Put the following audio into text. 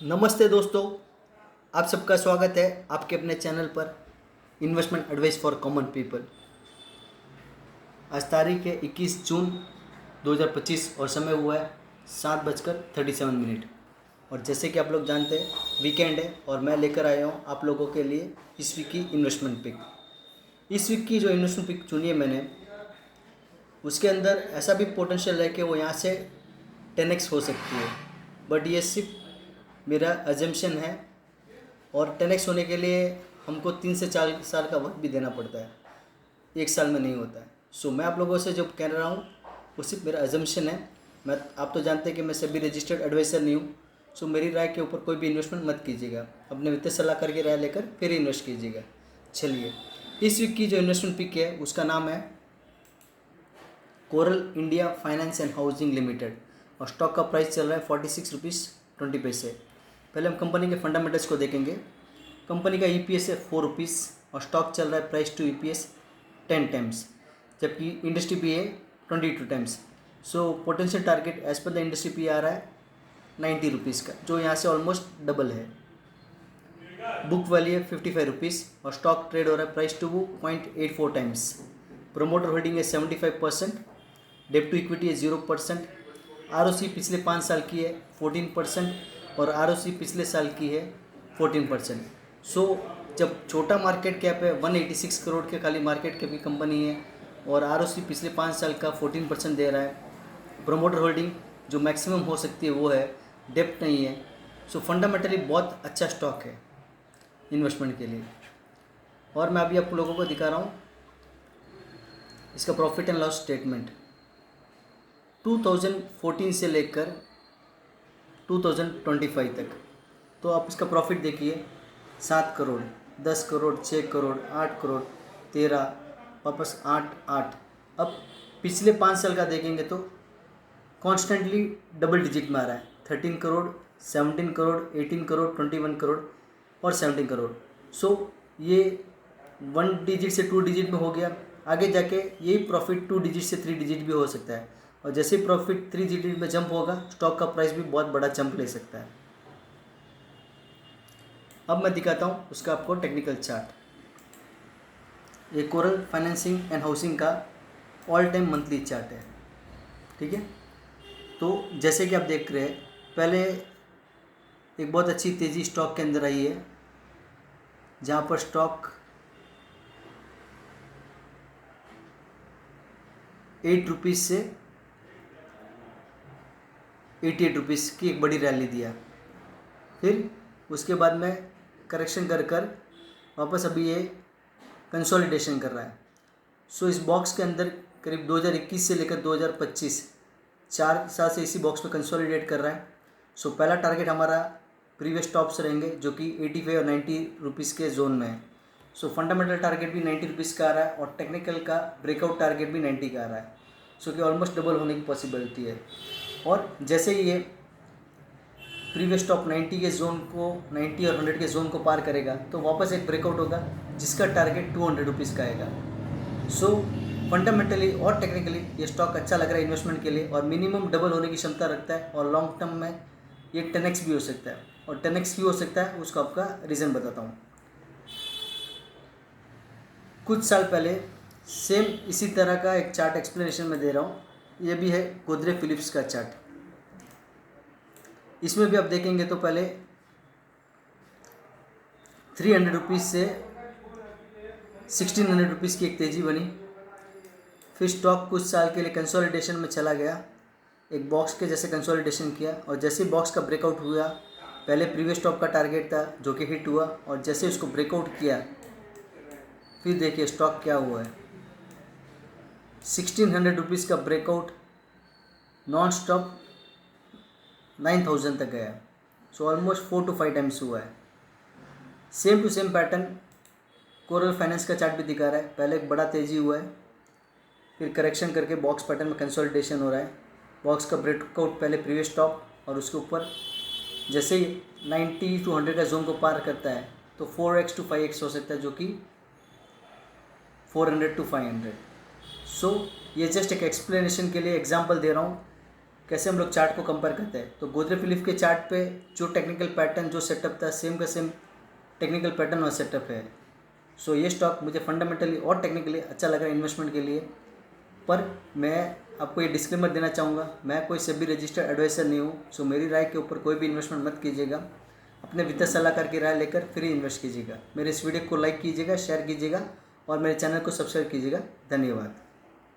नमस्ते दोस्तों, आप सबका स्वागत है आपके अपने चैनल पर investment advice for common people. आज तारीख है 21 जून 2025 और समय हुआ है 7:37। और जैसे कि आप लोग जानते हैं वीकेंड है और मैं लेकर आया हूँ आप लोगों के लिए इस वीक की इन्वेस्टमेंट पिक। इस वीक की जो इन्वेस्टमेंट पिक चुनी है मैंने, उसके अंदर ऐसा भी पोटेंशियल है कि वो यहाँ से 10x हो सकती है, बट ये सिर्फ मेरा अजम्पशन है और 10x होने के लिए हमको 3 से 4 साल का वक्त भी देना पड़ता है, एक साल में नहीं होता है। सो मैं आप लोगों से जो कह रहा हूँ वो सिर्फ मेरा अजम्पशन है। आप तो जानते हैं कि मैं सभी रजिस्टर्ड एडवाइज़र नहीं हूँ। सो मेरी राय के ऊपर कोई भी इन्वेस्टमेंट मत कीजिएगा, अपने वित्तीय सलाहकार की राय लेकर फिर इन्वेस्ट कीजिएगा। चलिए, इस वीक की जो इन्वेस्टमेंट पिक है उसका नाम है coral India finance and housing limited और स्टॉक का प्राइस चल रहा है 46 रुपीज़ 20 पैसे। पहले हम कंपनी के फंडामेंटल्स को देखेंगे। कंपनी का EPS है 4 रुपीज़ और स्टॉक चल रहा है प्राइस टू EPS 10 टाइम्स, जबकि इंडस्ट्री पी है 22 times. So potential target as per the industry P आ रहा है 90 रुपीज़ का, जो यहाँ से ऑलमोस्ट डबल है। बुक वैल्यू है 55 रुपीज़ और स्टॉक ट्रेड हो रहा है price to book 0.84 times. Promoter holding है 75%, डेट टू इक्विटी है 0%, ROC पिछले 5 साल की है 14% और ROC पिछले साल की है 14%। सो जब छोटा मार्केट कैप है 186 करोड़ के खाली मार्केट कैप की कंपनी है और ROC पिछले 5 साल का 14% दे रहा है, प्रोमोटर होल्डिंग जो मैक्सिमम हो सकती है वो है, डेप्ट नहीं है। सो फंडामेंटली बहुत अच्छा स्टॉक है इन्वेस्टमेंट के लिए। और मैं अभी आप लोगों को दिखा रहा हूँ इसका प्रॉफिट एंड लॉस स्टेटमेंट। 2014 से लेकर 2025 तक तो आप इसका प्रॉफिट देखिए, 7 करोड़, 10 करोड़, 6 करोड़, 8 करोड़, 13, वापस 8। अब पिछले 5 साल का देखेंगे तो कॉन्स्टेंटली डबल डिजिट में आ रहा है, 13 करोड़, 17 करोड़, 18 करोड़, 21 करोड़ और 17 करोड़। सो ये 1 डिजिट से 2 डिजिट में हो गया। आगे जाके यही प्रॉफिट 2 डिजिट से 3 डिजिट भी हो सकता है और जैसे ही प्रॉफिट 3 डिजिट में जंप होगा स्टॉक का प्राइस भी बहुत बड़ा जंप ले सकता है। अब मैं दिखाता हूँ उसका आपको टेक्निकल चार्ट। ये कोरल फाइनेंसिंग एंड हाउसिंग का ऑल टाइम मंथली चार्ट है, ठीक है। तो जैसे कि आप देख रहे हैं, पहले एक बहुत अच्छी तेज़ी स्टॉक के अंदर आई है, जहाँ पर स्टॉक 8 रुपीज़ से 88 रुपीज़ की एक बड़ी रैली दिया। फिर उसके बाद में करेक्शन कर वापस अभी ये कंसोलिडेशन कर रहा है। सो इस बॉक्स के अंदर करीब 2021 से लेकर 2025 4 साल से इसी बॉक्स में कंसोलिडेट कर रहा है। सो पहला टारगेट हमारा प्रीवियस टॉप्स रहेंगे जो कि 85 और 90 रुपीज़ के जोन में है। सो फंडामेंटल टारगेट भी 90 रुपीज़ का आ रहा है और टेक्निकल का ब्रेकआउट टारगेट भी 90 का आ रहा है। सो कि ऑलमोस्ट डबल होने की पॉसिबिलिटी है। और जैसे ही ये प्रीवियस टॉप 90 के जोन को 90 और 100 के जोन को पार करेगा तो वापस एक ब्रेकआउट होगा जिसका टारगेट 200 रुपीज़ का आएगा। सो फंडामेंटली और टेक्निकली ये स्टॉक अच्छा लग रहा है इन्वेस्टमेंट के लिए और मिनिमम डबल होने की क्षमता रखता है और लॉन्ग टर्म में ये 10x भी हो सकता है। और 10x क्यों हो सकता है उसका आपका रीज़न बताता हूँ। कुछ साल पहले सेम इसी तरह का एक चार्ट एक्सप्लेनेशन में दे रहा हूँ, ये भी है गोदरेज फिलिप्स का चार्ट। इसमें भी आप देखेंगे तो पहले 300 रुपीज़ से 1600 रुपीज़ की एक तेज़ी बनी। फिर स्टॉक कुछ साल के लिए कंसोलिडेशन में चला गया, एक बॉक्स के जैसे कंसोलिडेशन किया और जैसे ही बॉक्स का ब्रेकआउट हुआ, पहले प्रीवियस टॉप का टारगेट था जो कि हिट हुआ और जैसे उसको ब्रेकआउट किया फिर देखिए स्टॉक क्या हुआ है, 1600 रुपीज़ का ब्रेकआउट नॉन स्टॉप 9000 तक गया। सो ऑलमोस्ट 4 to 5 टाइम्स हुआ है। Same to same pattern Coral Finance का चार्ट भी दिखा रहा है। पहले एक बड़ा तेज़ी हुआ है, फिर करेक्शन करके बॉक्स पैटर्न में कंसोलिडेशन हो रहा है। बॉक्स का ब्रेकआउट पहले प्रीवियस टॉप और उसके ऊपर जैसे ही 90 to 100 का जोन को पार करता है तो 4x to 5x हो सकता है, जो कि 400 to 500। सो ये जस्ट एक एक्सप्लेनेशन के लिए एग्जांपल दे रहा हूँ कैसे हम लोग चार्ट को कंपेयर करते हैं, तो गोदरेज फिलिप्स के चार्ट पे जो टेक्निकल पैटर्न जो सेटअप था सेम का सेम टेक्निकल पैटर्न और सेटअप है। सो ये स्टॉक मुझे फंडामेंटली और टेक्निकली अच्छा लगा इन्वेस्टमेंट के लिए। पर मैं आपको ये डिस्क्लेमर देना चाहूँगा, मैं कोई सेबी रजिस्टर्ड एडवाइज़र नहीं हूँ। सो मेरी राय के ऊपर कोई भी इन्वेस्टमेंट मत कीजिएगा, अपने वित्तीय सलाहकार की राय लेकर फिर ही इन्वेस्ट कीजिएगा। मेरे इस वीडियो को लाइक कीजिएगा, शेयर कीजिएगा और मेरे चैनल को सब्सक्राइब कीजिएगा। धन्यवाद।